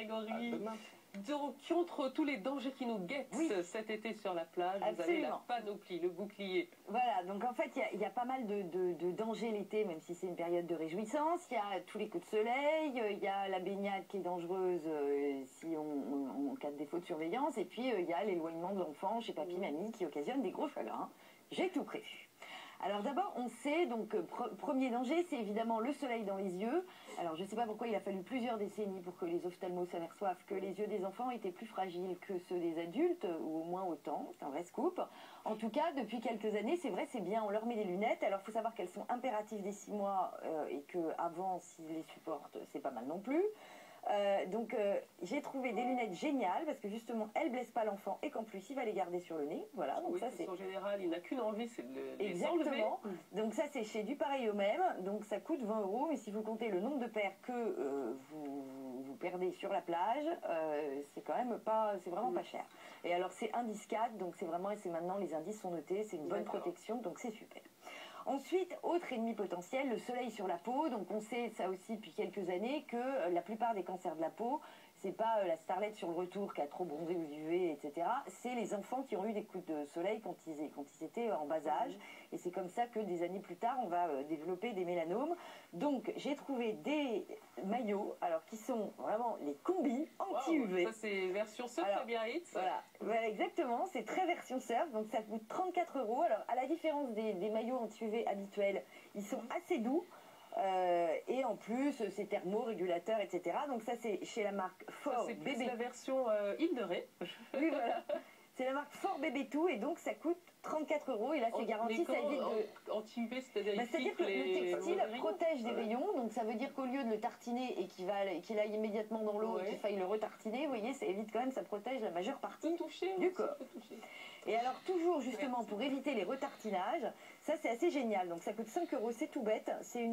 Grégory. Donc, contre tous les dangers qui nous guettent cet été sur la plage, vous avez la panoplie, le bouclier. Voilà, donc en fait, il y a pas mal de dangers l'été, même si c'est une période de réjouissance. Il y a tous les coups de soleil, il y a la baignade qui est dangereuse si en cas de défaut de surveillance, et puis il y a l'éloignement de l'enfant chez papy-mamie qui occasionne des gros chagrins. J'ai tout prévu. Alors d'abord, on sait, donc premier danger, c'est évidemment le soleil dans les yeux. Alors je ne sais pas pourquoi il a fallu plusieurs décennies pour que les ophtalmos s'aperçoivent que les yeux des enfants étaient plus fragiles que ceux des adultes, ou au moins autant, c'est un vrai scoop. En tout cas, depuis quelques années, c'est vrai, c'est bien, on leur met des lunettes. Alors il faut savoir qu'elles sont impératives dès 6 mois et qu'avant, s'ils les supportent, c'est pas mal non plus. Donc j'ai trouvé des lunettes géniales parce que justement elles blessent pas l'enfant et qu'en plus il va les garder sur le nez, voilà. Donc oui, ça c'est en général il n'a qu'une envie, c'est de les exactement enlever. Donc ça c'est chez du pareil au même, donc ça coûte 20 €, mais si vous comptez le nombre de paires que vous perdez sur la plage, c'est quand même pas, c'est vraiment pas cher. Et alors c'est indice 4, donc c'est vraiment, c'est maintenant les indices sont notés, c'est une bonne protection, donc c'est super. Ensuite, autre ennemi potentiel, le soleil sur la peau. Donc on sait ça aussi depuis quelques années que la plupart des cancers de la peau, c'est pas la starlette sur le retour qui a trop bronzé aux UV, etc. C'est les enfants qui ont eu des coups de soleil quand ils étaient en bas âge. Et c'est comme ça que des années plus tard, on va développer des mélanomes. Donc j'ai trouvé des maillots, alors qui sont vraiment les combis anti-UV. Ça c'est version surf à Biarritz. Voilà, exactement, c'est très version surf, donc ça coûte 34 €. Alors à la différence des maillots anti-UV habituels, ils sont assez doux. Et en plus c'est thermorégulateurs, etc. Donc ça c'est chez la marque Fort Bébé. C'est la version île de Ré. Oui, voilà. C'est la marque Fort Bébé Tout et donc ça coûte 34 € et là c'est garanti, ça évite de... Anti-UV, c'est-à-dire c'est-à-dire que le textile protège des rayons, donc ça veut dire qu'au lieu de le tartiner et qu'il aille immédiatement dans l'eau et qu'il faille le retartiner, vous voyez, ça évite quand même, ça protège la majeure partie du corps. Et alors toujours justement pour éviter les retartinages, ça c'est assez génial, donc ça coûte 5 €, c'est tout bête, c'est